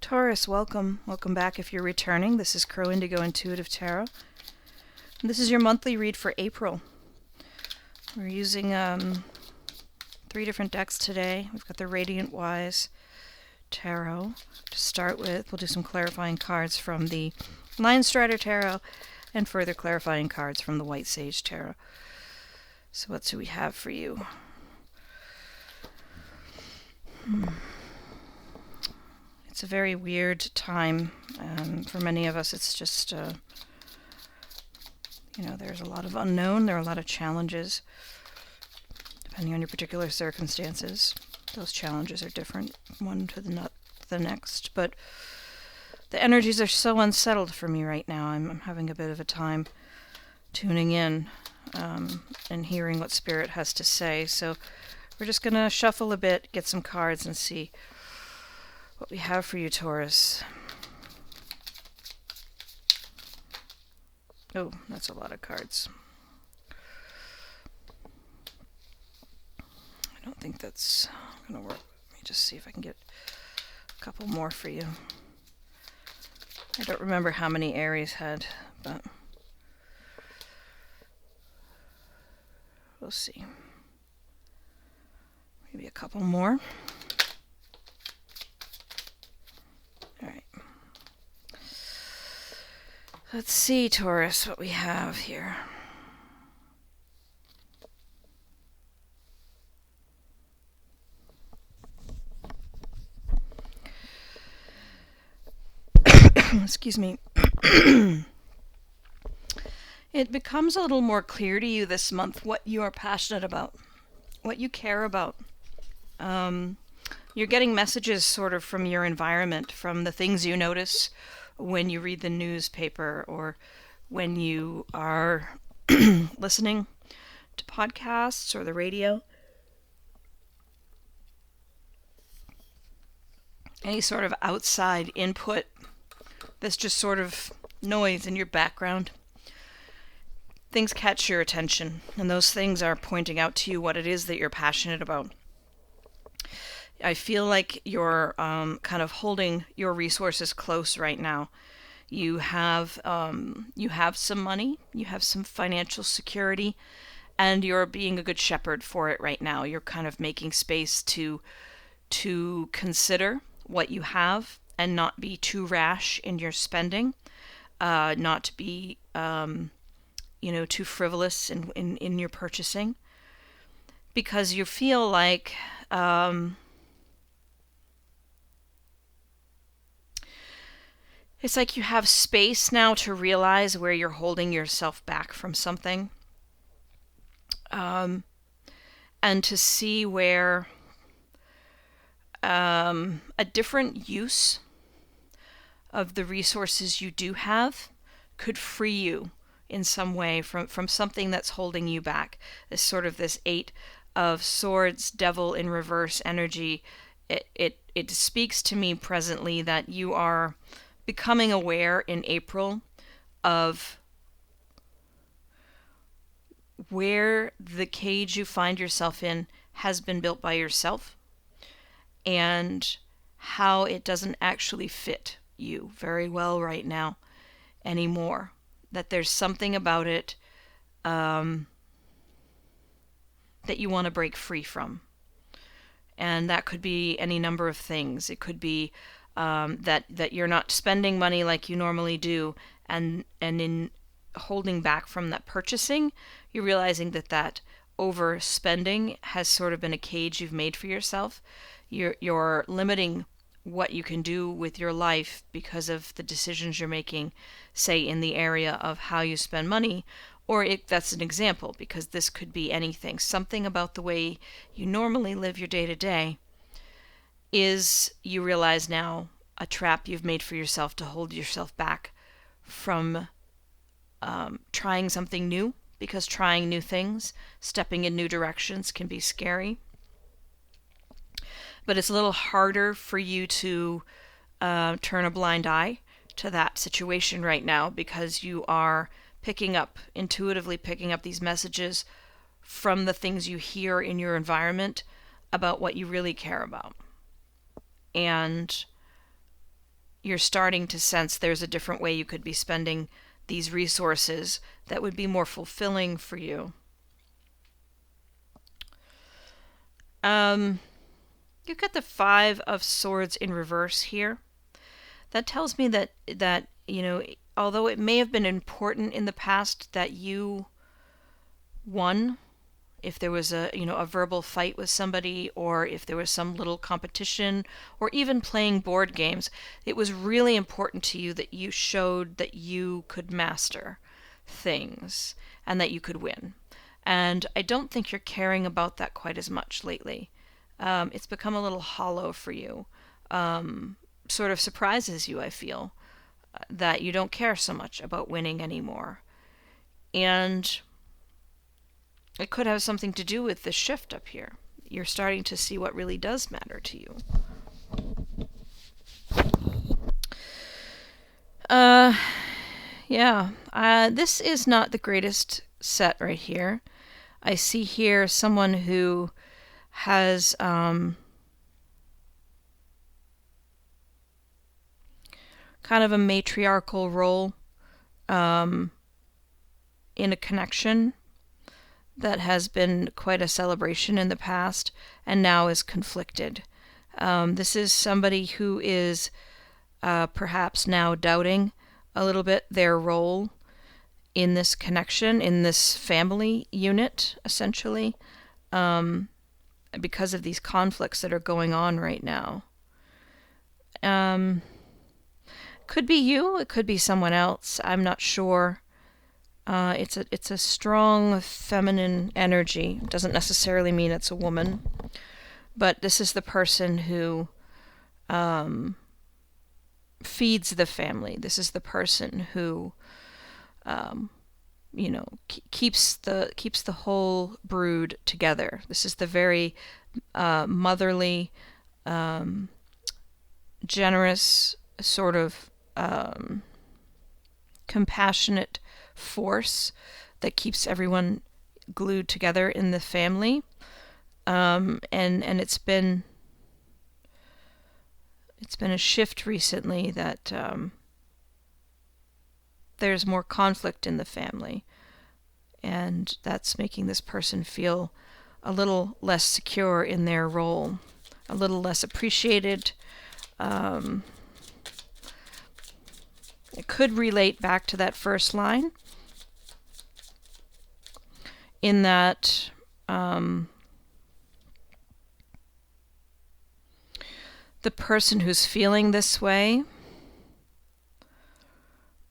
Taurus, welcome. Welcome back if you're returning. This is Crow Indigo Intuitive Tarot. And this is your monthly read for April. We're using 3 different decks today. We've got the Radiant Wise Tarot to start with. We'll do some clarifying cards from the Lion Strider Tarot and further clarifying cards from the White Sage Tarot. So what do we have for you? It's a very weird time. For many of us, it's just, there's a lot of unknown. There are a lot of challenges, depending on your particular circumstances. Those challenges are different one to the next. But the energies are so unsettled for me right now. I'm having a bit of a time tuning in and hearing what Spirit has to say. So we're just going to shuffle a bit, get some cards, and see what we have for you, Taurus. Oh, that's a lot of cards. I don't think that's going to work. Let me just see if I can get a couple more for you. I don't remember how many Aries had, but we'll see. Maybe a couple more. Let's see, Taurus, what we have here. Excuse me. It becomes a little more clear to you this month what you are passionate about, what you care about. You're getting messages sort of from your environment, from the things you notice when you read the newspaper or when you are listening to podcasts or the radio. Any sort of outside input that's just sort of noise in your background. Things catch your attention, and those things are pointing out to you what it is that you're passionate about. I feel like you're kind of holding your resources close right now. You have some money, you have some financial security, and you're being a good shepherd for it right now. You're kind of making space to consider what you have and not be too rash in your spending, not to be too frivolous in your purchasing, because you feel like it's like you have space now to realize where you're holding yourself back from something. And to see where a different use of the resources you do have could free you in some way from something that's holding you back. It's sort of this 8 of Swords, Devil in reverse energy. It speaks to me presently that you are becoming aware in April of where the cage you find yourself in has been built by yourself and how it doesn't actually fit you very well right now anymore. That there's something about it that you want to break free from. And that could be any number of things. It could be that you're not spending money like you normally do, and in holding back from that purchasing, you're realizing that overspending has sort of been a cage you've made for yourself. You're limiting what you can do with your life because of the decisions you're making, say in the area of how you spend money, or that's an example, because this could be anything. Something about the way you normally live your day-to-day is, you realize now, a trap you've made for yourself to hold yourself back from trying something new, because trying new things, stepping in new directions can be scary. But it's a little harder for you to turn a blind eye to that situation right now, because you are intuitively picking up these messages from the things you hear in your environment about what you really care about. And you're starting to sense there's a different way you could be spending these resources that would be more fulfilling for you. You've got the Five of Swords in reverse here. That tells me that although it may have been important in the past that you won, if there was a verbal fight with somebody, or if there was some little competition, or even playing board games, it was really important to you that you showed that you could master things and that you could win. And I don't think you're caring about that quite as much lately. It's become a little hollow for you. Sort of surprises you, I feel, that you don't care so much about winning anymore. And it could have something to do with this shift up here. You're starting to see what really does matter to you. This is not the greatest set right here. I see here someone who has kind of a matriarchal role in a connection that has been quite a celebration in the past and now is conflicted. This is somebody who is perhaps now doubting a little bit their role in this connection, in this family unit, essentially, because of these conflicts that are going on right now. Could be you, it could be someone else, I'm not sure. It's a strong feminine energy. It doesn't necessarily mean it's a woman, but this is the person who feeds the family. This is the person who keeps the whole brood together. This is the very motherly, generous, sort of compassionate force that keeps everyone glued together in the family. And it's been a shift recently that there's more conflict in the family, and that's making this person feel a little less secure in their role, a little less appreciated. It could relate back to that first line, in that the person who's feeling this way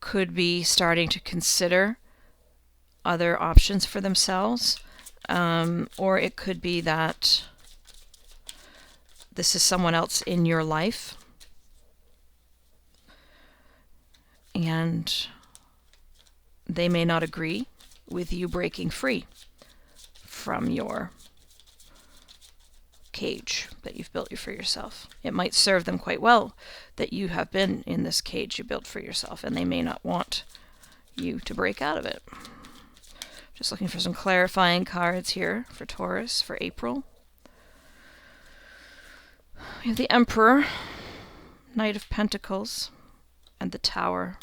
could be starting to consider other options for themselves, or it could be that this is someone else in your life, and they may not agree with you breaking free from your cage that you've built for yourself. It might serve them quite well that you have been in this cage you built for yourself, and they may not want you to break out of it. Just looking for some clarifying cards here for Taurus for April. We have the Emperor, Knight of Pentacles, and the Tower.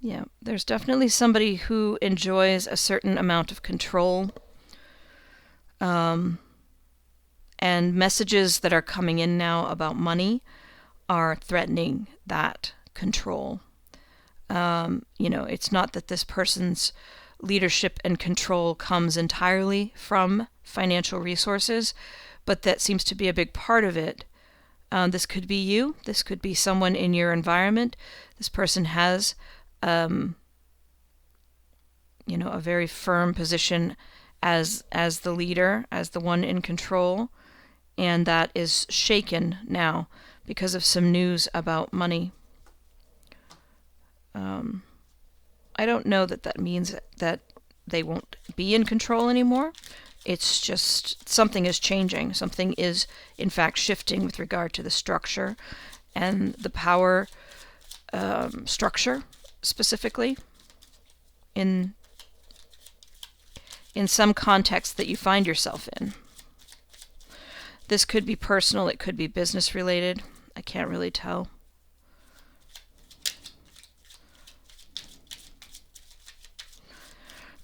Yeah, there's definitely somebody who enjoys a certain amount of control. And messages that are coming in now about money are threatening that control. It's not that this person's leadership and control comes entirely from financial resources, but that seems to be a big part of it. This could be you. This could be someone in your environment. This person has, a very firm position as the leader, as the one in control, and that is shaken now because of some news about money. I don't know that means that they won't be in control anymore. It's just something is changing. Something is, in fact, shifting with regard to the structure and the power structure, specifically in some context that you find yourself in. This could be personal, it could be business related. I can't really tell.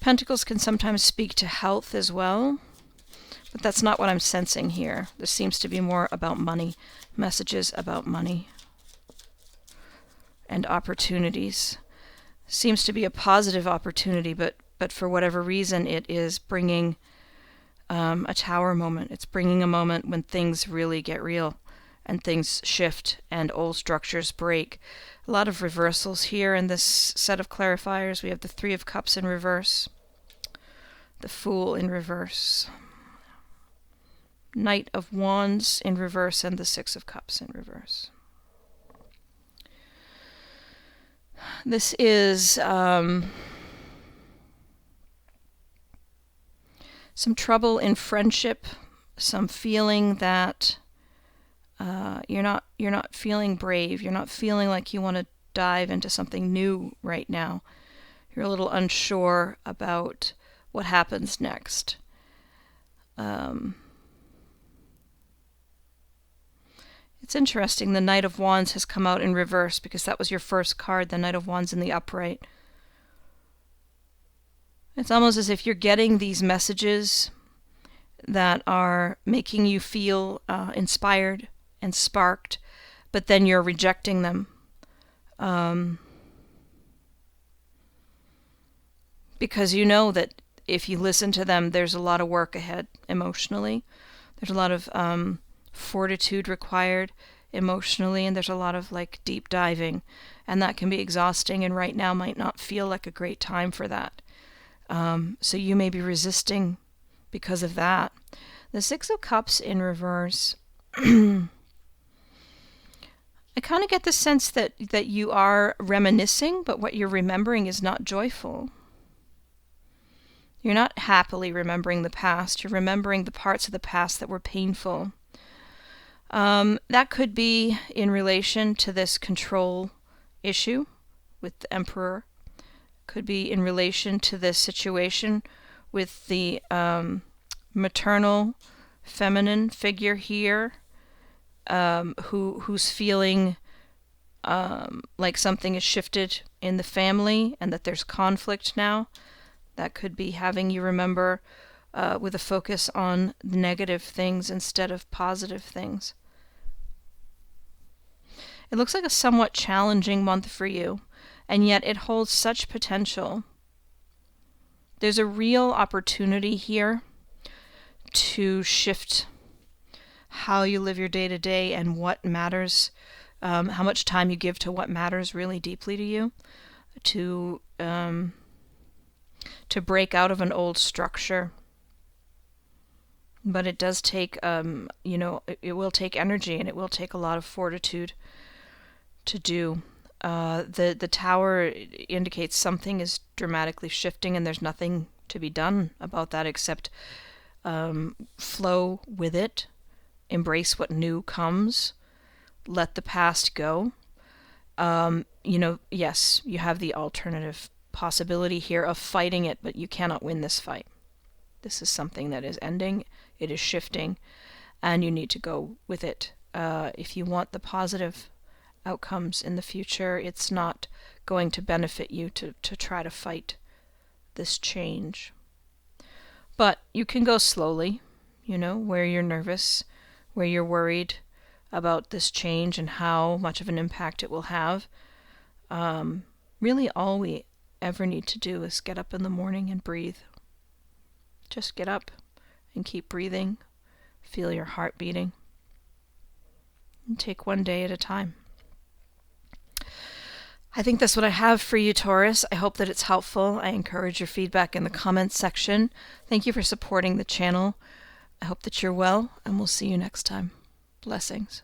Pentacles can sometimes speak to health as well, but that's not what I'm sensing here. This seems to be more about money, messages about money and opportunities. Seems to be a positive opportunity, but for whatever reason it is bringing a tower moment. It's bringing a moment when things really get real and things shift and old structures break. A lot of reversals here in this set of clarifiers. We have the Three of Cups in reverse, the Fool in reverse, Knight of Wands in reverse, and the Six of Cups in reverse. This is some trouble in friendship, some feeling that you're not feeling brave. You're not feeling like you want to dive into something new right now. You're a little unsure about what happens next. It's interesting. The Knight of Wands has come out in reverse because that was your first card, the Knight of Wands in the upright. It's almost as if you're getting these messages that are making you feel inspired and sparked, but then you're rejecting them. Because you know that if you listen to them, there's a lot of work ahead emotionally. There's a lot of fortitude required emotionally, and there's a lot of like deep diving, and that can be exhausting, and right now might not feel like a great time for that. So you may be resisting because of that. The Six of Cups in reverse. I kind of get the sense that you are reminiscing, but what you're remembering is not joyful. You're not happily remembering the past. You're remembering the parts of the past that were painful. That could be in relation to this control issue with the Emperor. Could be in relation to this situation with the maternal feminine figure here, who's feeling like something is shifted in the family and that there's conflict now. That could be having you remember with a focus on negative things instead of positive things. It looks like a somewhat challenging month for you, and yet it holds such potential. There's a real opportunity here to shift how you live your day-to-day and what matters, how much time you give to what matters really deeply to you, to break out of an old structure. But it does take, it will take energy, and it will take a lot of fortitude to do. The Tower indicates something is dramatically shifting, and there's nothing to be done about that except flow with it, embrace what new comes, let the past go. Yes, you have the alternative possibility here of fighting it, but you cannot win this fight. This is something that is ending, it is shifting, and you need to go with it. If you want the positive outcomes in the future, it's not going to benefit you to try to fight this change. But you can go slowly, where you're nervous, where you're worried about this change and how much of an impact it will have. Really all we ever need to do is get up in the morning and breathe. Just get up and keep breathing. Feel your heart beating. And take one day at a time. I think that's what I have for you, Taurus. I hope that it's helpful. I encourage your feedback in the comments section. Thank you for supporting the channel. I hope that you're well, and we'll see you next time. Blessings.